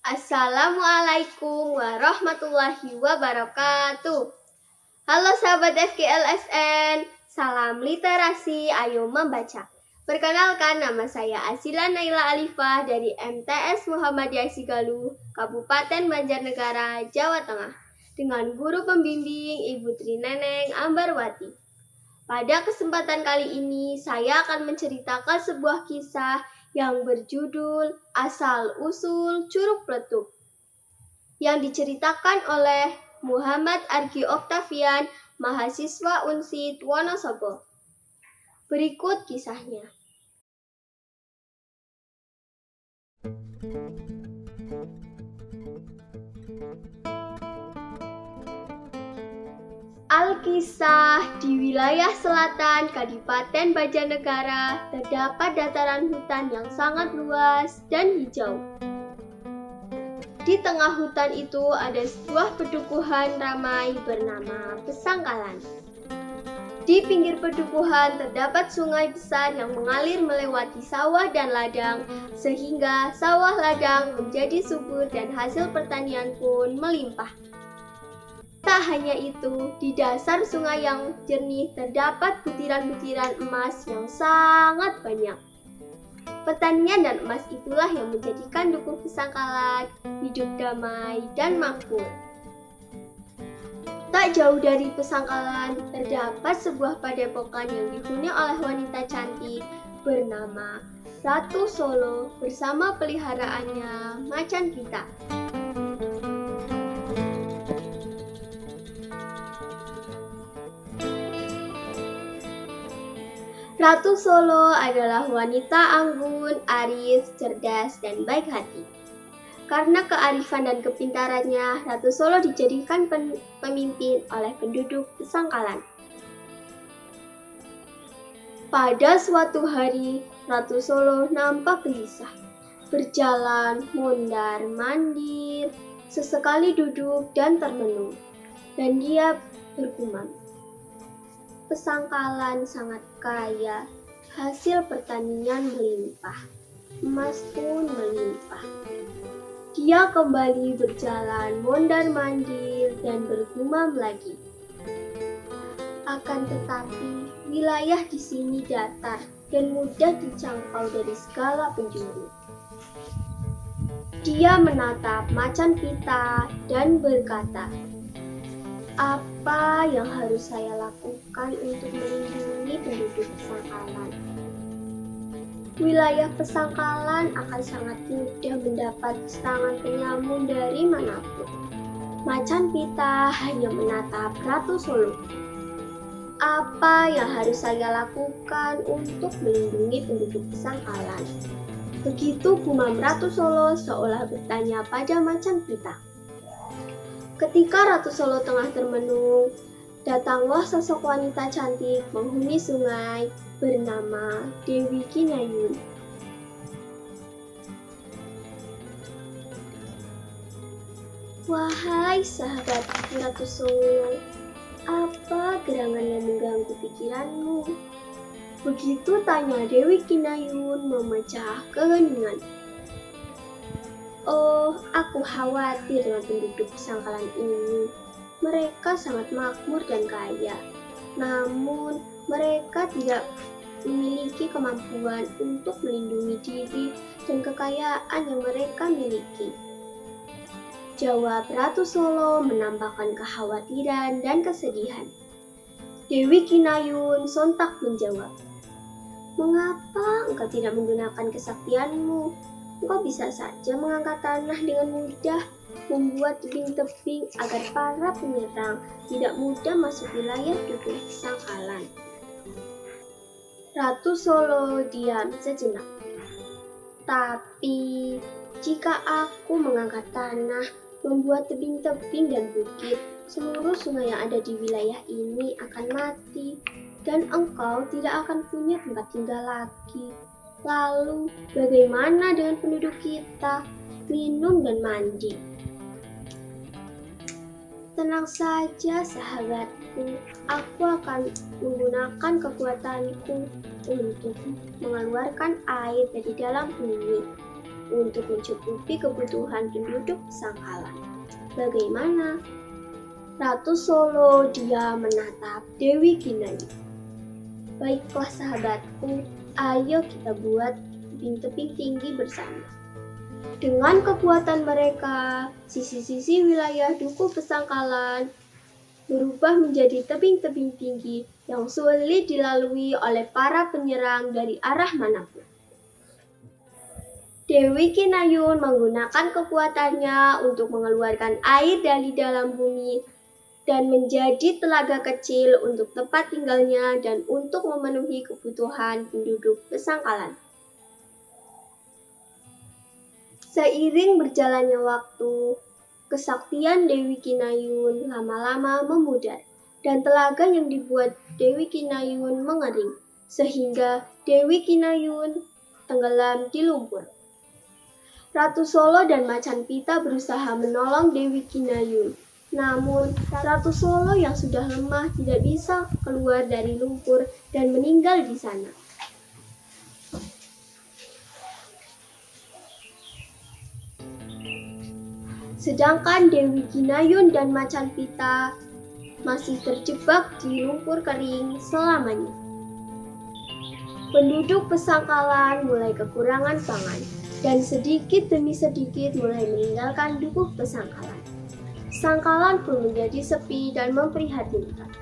Assalamualaikum warahmatullahi wabarakatuh. Halo sahabat FKLSN, salam literasi, ayo membaca. Perkenalkan, nama saya Azila Naila Alifah dari MTS Muhammadiyah Sigaluh, Kabupaten Banjarnegara, Jawa Tengah, dengan guru pembimbing Ibu Tri Neneng Ambarwati. Pada kesempatan kali ini, saya akan menceritakan sebuah kisah yang berjudul Asal-Usul Curug Peletuk, yang diceritakan oleh Muhammad Argi Oktavian, mahasiswa Unsid Wonosobo. Berikut kisahnya. Alkisah, di wilayah selatan Kadipaten Banjarnegara terdapat dataran hutan yang sangat luas dan hijau. Di tengah hutan itu ada sebuah pedukuhan ramai bernama Pesangkalan. Di pinggir pedukuhan terdapat sungai besar yang mengalir melewati sawah dan ladang, sehingga sawah ladang menjadi subur dan hasil pertanian pun melimpah. Tak hanya itu, di dasar sungai yang jernih terdapat butiran-butiran emas yang sangat banyak. Pertanian dan emas itulah yang menjadikan Dukuh Pesangkalan hidup damai dan makmur. Tak jauh dari Pesangkalan terdapat sebuah padepokan yang dihuni oleh wanita cantik bernama Ratu Solo bersama peliharaannya Macan Pita. Ratu Solo adalah wanita anggun, arif, cerdas, dan baik hati. Karena kearifan dan kepintarannya, Ratu Solo dijadikan pemimpin oleh penduduk Pesangkalan. Pada suatu hari, Ratu Solo nampak gelisah, berjalan, mondar-mandir, sesekali duduk dan termenung, dan dia bergumam. Pesangkalan sangat kaya, hasil pertanian melimpah, emas pun melimpah. Dia kembali berjalan mondar-mandir dan bergumam lagi. Akan tetapi, wilayah di sini datar dan mudah dijangkau dari segala penjuru. Dia menatap Macan Pita dan berkata, "Apa yang harus saya lakukan untuk melindungi penduduk Pesangkalan? Wilayah Pesangkalan akan sangat mudah mendapat serangan penyamun dari manapun." Macan Pita hanya menatap Ratu Solo. "Apa yang harus saya lakukan untuk melindungi penduduk Pesangkalan?" Begitu gumam Ratu Solo seolah bertanya pada Macan Pita. Ketika Ratu Solo tengah termenung, datanglah sosok wanita cantik menghuni sungai bernama Dewi Kinayun. "Wahai sahabat Ratu Solo, apa gerangan yang mengganggu pikiranmu?" Begitu tanya Dewi Kinayun memecah keheningan. "Oh, aku khawatir dengan penduduk Pesangkalan ini. Mereka sangat makmur dan kaya. Namun, mereka tidak memiliki kemampuan untuk melindungi diri dan kekayaan yang mereka miliki." Jawab Ratu Solo menambahkan kekhawatiran dan kesedihan. Dewi Kinayun sontak menjawab, "Mengapa engkau tidak menggunakan kesaktianmu? Engkau bisa saja mengangkat tanah dengan mudah, membuat tebing-tebing agar para penyerang tidak mudah masuk wilayah Dukuh Pesangkalan." Ratu Solo diam sejenak. "Tapi, jika aku mengangkat tanah, membuat tebing-tebing dan bukit, seluruh sungai yang ada di wilayah ini akan mati, dan engkau tidak akan punya tempat tinggal lagi. Lalu, bagaimana dengan penduduk kita, minum dan mandi?" "Tenang saja sahabatku, aku akan menggunakan kekuatanku untuk mengeluarkan air dari dalam bumi. untuk mencukupi kebutuhan penduduk Pesangkalan. Bagaimana? Ratu Solo diam menatap Dewi Kinayu. Baiklah sahabatku, ayo kita buat tebing-tebing tinggi bersama. Dengan kekuatan mereka, sisi-sisi wilayah Dukuh Pesangkalan berubah menjadi tebing-tebing tinggi yang sulit dilalui oleh para penyerang dari arah manapun. Dewi Kinayun menggunakan kekuatannya untuk mengeluarkan air dari dalam bumi dan menjadi telaga kecil untuk tempat tinggalnya dan untuk memenuhi kebutuhan penduduk Pesangkalan. Seiring berjalannya waktu, kesaktian Dewi Kinayun lama-lama memudar dan telaga yang dibuat Dewi Kinayun mengering, sehingga Dewi Kinayun tenggelam di lumpur. Ratu Solo dan Macan Pita berusaha menolong Dewi Kinayun. Namun, Ratu Solo yang sudah lemah tidak bisa keluar dari lumpur dan meninggal di sana. Sedangkan Dewi Kinayun dan Macan Pita masih terjebak di lumpur kering selamanya. Penduduk Pesangkalan mulai kekurangan pangan dan sedikit demi sedikit mulai meninggalkan Dukuh Pesangkalan. Pesangkalan pun menjadi sepi dan memprihatinkan.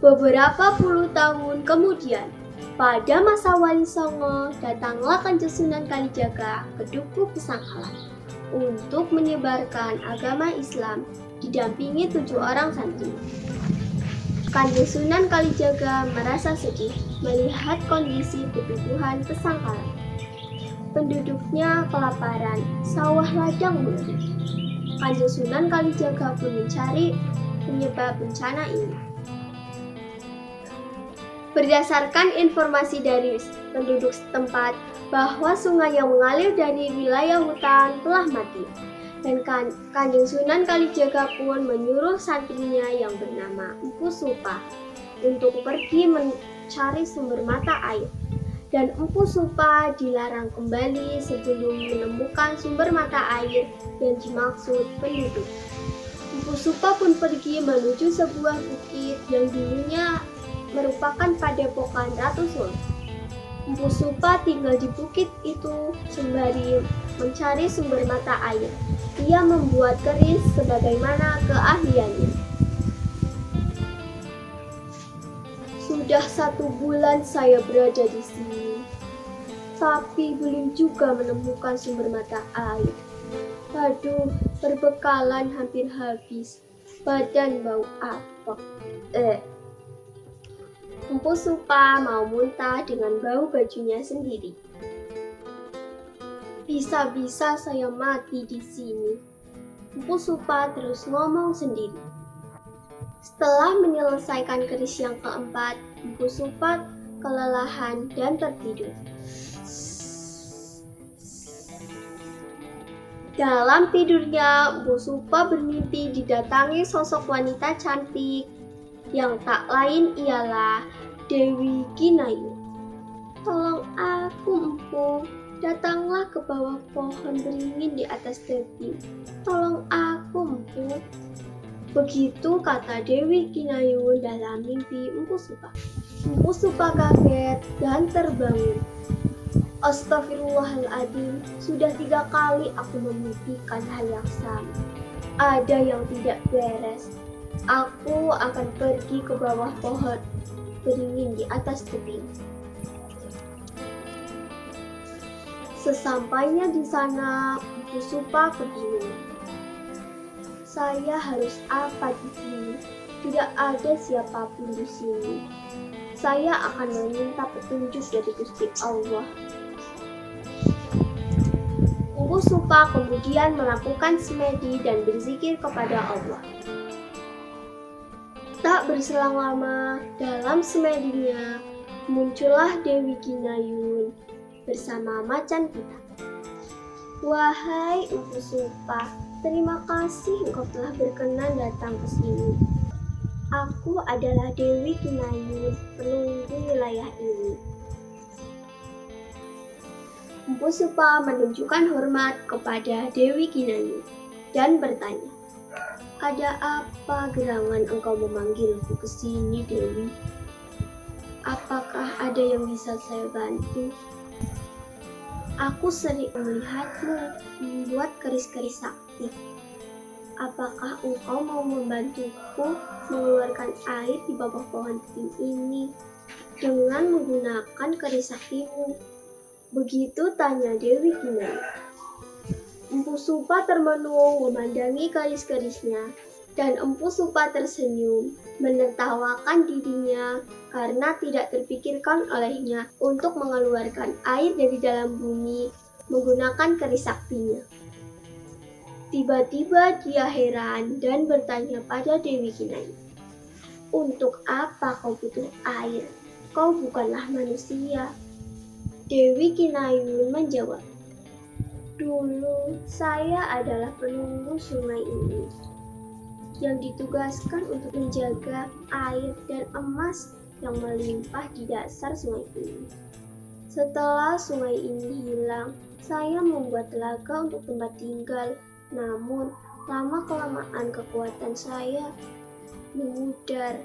Beberapa puluh tahun kemudian, pada masa Wali Songo, datanglah Kanjeng Sunan Kalijaga ke Dukuh Pesangkalan untuk menyebarkan agama Islam didampingi 7 orang santri. Kanjeng Sunan Kalijaga merasa sedih melihat kondisi kebutuhan Pesangkalan. Penduduknya kelaparan, sawah ladang murni. Kanjeng Sunan Kalijaga pun mencari penyebab bencana ini. Berdasarkan informasi dari penduduk setempat bahwa sungai yang mengalir dari wilayah hutan telah mati, dan Kanjeng Sunan Kalijaga pun menyuruh santrinya yang bernama Empu Supa untuk pergi mencari sumber mata air. Dan Empu Supa dilarang kembali sebelum menemukan sumber mata air yang dimaksud penduduk. Empu Supa pun pergi menuju sebuah bukit yang dulunya merupakan padepokan Ratu Solo. Empu Supa tinggal di bukit itu sembari mencari sumber mata air. Ia membuat keris sebagaimana keahliannya. Sudah 1 bulan saya berada di sini, tapi belum juga menemukan sumber mata air. Aduh, perbekalan hampir habis, badan bau apek. Empu Supa mau muntah dengan bau bajunya sendiri. Bisa-bisa saya mati di sini. Empu Supa terus ngomong sendiri. Setelah menyelesaikan keris yang keempat, Empu Supa kelelahan dan tertidur. Dalam tidurnya, Empu Supa bermimpi didatangi sosok wanita cantik yang tak lain ialah Dewi Kinayu. Tolong aku, Empu, datanglah ke bawah pohon beringin di atas tebing. Tolong aku, Empu. Begitu kata Dewi Kinayu dalam mimpi Empu Supa. Empu Supa kaget dan terbangun. Astagfirullahaladzim, sudah 3 kali aku memimpikan hal yang sama. Ada yang tidak beres. Aku akan pergi ke bawah pohon beringin di atas tebing. Sesampainya di sana, Empu Supa kebingungan. Saya harus apa di sini? Tidak ada siapapun di sini. Saya akan meminta petunjuk dari Gusti Allah. Empu Supa kemudian melakukan semedi dan berzikir kepada Allah. Tak berselang lama, dalam semedinya muncullah Dewi Kinayun bersama Macan Pita. Wahai Empu Supa, terima kasih engkau telah berkenan datang ke sini. Aku adalah Dewi Kinayun, penunggu wilayah ini. Empu Supa menunjukkan hormat kepada Dewi Kinayun dan bertanya, "Ada apa gerangan engkau memanggilku ke sini, Dewi? Apakah ada yang bisa saya bantu? Aku sering melihatmu membuat keris-keris sakti. Apakah engkau mau membantuku mengeluarkan air di bawah pohon beting ini dengan menggunakan keris saktimu?" Begitu tanya Dewi Kinayun. Empu Supa termenung memandangi keris-kerisnya, dan Empu Supa tersenyum, menertawakan dirinya karena tidak terpikirkan olehnya untuk mengeluarkan air dari dalam bumi menggunakan keris saktinya. Tiba-tiba dia heran dan bertanya pada Dewi Kinayun, "Untuk apa kau butuh air? Kau bukanlah manusia." Dewi Kinayun menjawab, "Dulu saya adalah penunggu sungai ini yang ditugaskan untuk menjaga air dan emas yang melimpah di dasar sungai ini. Setelah sungai ini hilang, saya membuat telaga untuk tempat tinggal. Namun, lama-kelamaan kekuatan saya memudar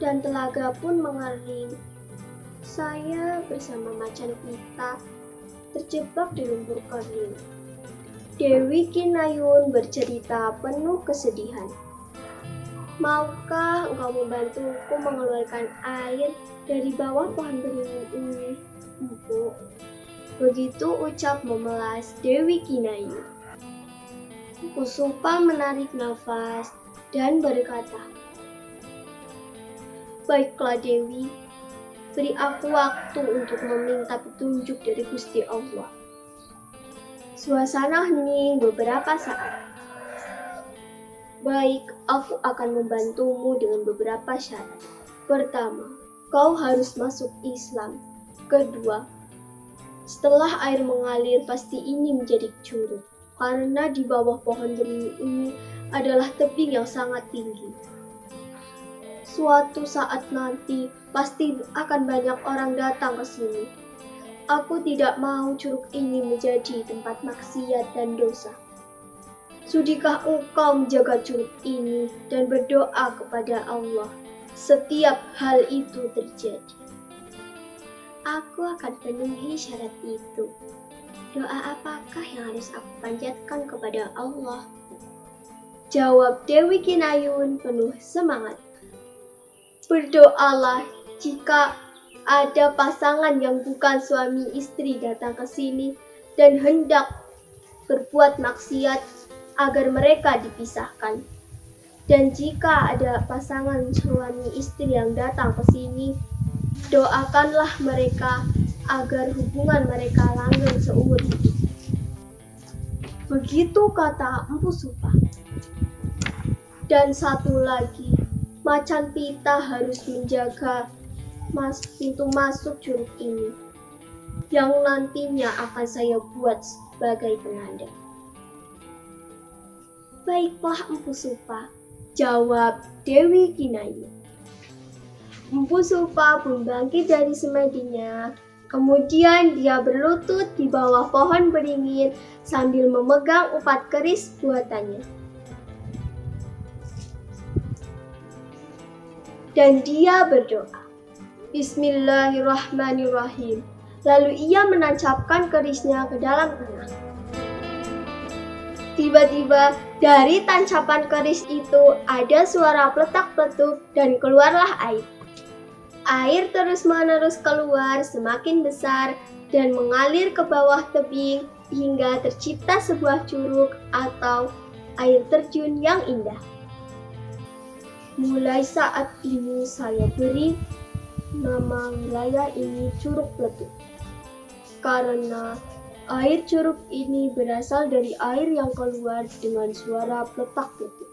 dan telaga pun mengering. Saya bersama macan pita terjebak di lumpur kering." Dewi Kinayun bercerita penuh kesedihan. "Maukah engkau membantuku mengeluarkan air dari bawah pohon beringin ini, Empu?" Begitu ucap memelas Dewi Kinayun. Empu Supa menarik nafas dan berkata, "Baiklah Dewi, beri aku waktu untuk meminta petunjuk dari Gusti Allah." Suasana hening beberapa saat. "Baik, aku akan membantumu dengan beberapa syarat. Pertama, kau harus masuk Islam. Kedua, setelah air mengalir pasti ini menjadi curug, karena di bawah pohon beringin ini adalah tebing yang sangat tinggi. Suatu saat nanti pasti akan banyak orang datang ke sini. Aku tidak mau curug ini menjadi tempat maksiat dan dosa. Sudikah engkau menjaga curug ini dan berdoa kepada Allah setiap hal itu terjadi?" "Aku akan penuhi syarat itu. Doa apakah yang harus aku panjatkan kepada Allah?" jawab Dewi Kinayun penuh semangat. "Berdoalah jika ada pasangan yang bukan suami istri datang ke sini dan hendak berbuat maksiat agar mereka dipisahkan. Dan jika ada pasangan suami istri yang datang ke sini, doakanlah mereka agar hubungan mereka langgeng seumur hidup." Begitu kata Empu Supa. Dan satu lagi, macan pita harus menjaga pintu masuk curug ini, yang nantinya akan saya buat sebagai penanda. "Baiklah Empu Supa," jawab Dewi Kinayun. Empu Supa pun bangkit dari semedinya. Kemudian dia berlutut di bawah pohon beringin sambil memegang 4 keris buatannya. Dan dia berdoa, "Bismillahirrahmanirrahim." Lalu ia menancapkan kerisnya ke dalam tanah. Tiba-tiba dari tancapan keris itu ada suara pletak-pletuk dan keluarlah air. Air terus-menerus keluar semakin besar dan mengalir ke bawah tebing hingga tercipta sebuah curug atau air terjun yang indah. Mulai saat ini saya beri nama wilayah ini Curug Pletuk, karena air curug ini berasal dari air yang keluar dengan suara pletak-pletuk.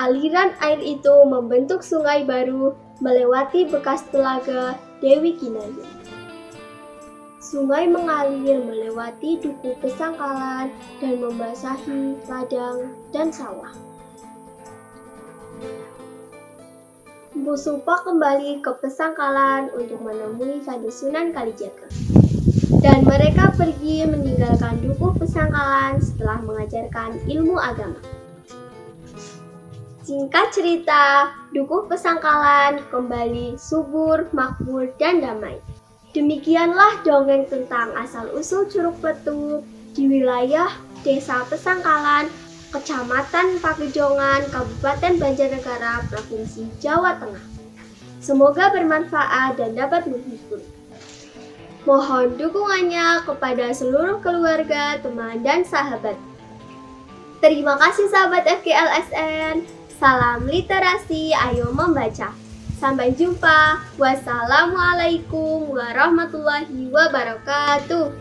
Aliran air itu membentuk sungai baru melewati bekas telaga Dewi Kinayun. Sungai mengalir melewati duku Pesangkalan dan membasahi ladang dan sawah. Mpu Supa kembali ke Pesangkalan untuk menemui Kanjeng Sunan Kalijaga. Dan mereka pergi meninggalkan Dukuh Pesangkalan setelah mengajarkan ilmu agama. Singkat cerita, Dukuh Pesangkalan kembali subur, makmur, dan damai. Demikianlah dongeng tentang asal-usul Curug Pletut di wilayah Desa Pesangkalan, Kecamatan Pagejongan, Kabupaten Banjarnegara, Provinsi Jawa Tengah. Semoga bermanfaat dan dapat menghibur. Mohon dukungannya kepada seluruh keluarga, teman, dan sahabat. Terima kasih sahabat FGLSN. Salam literasi, ayo membaca. Sampai jumpa. Wassalamualaikum warahmatullahi wabarakatuh.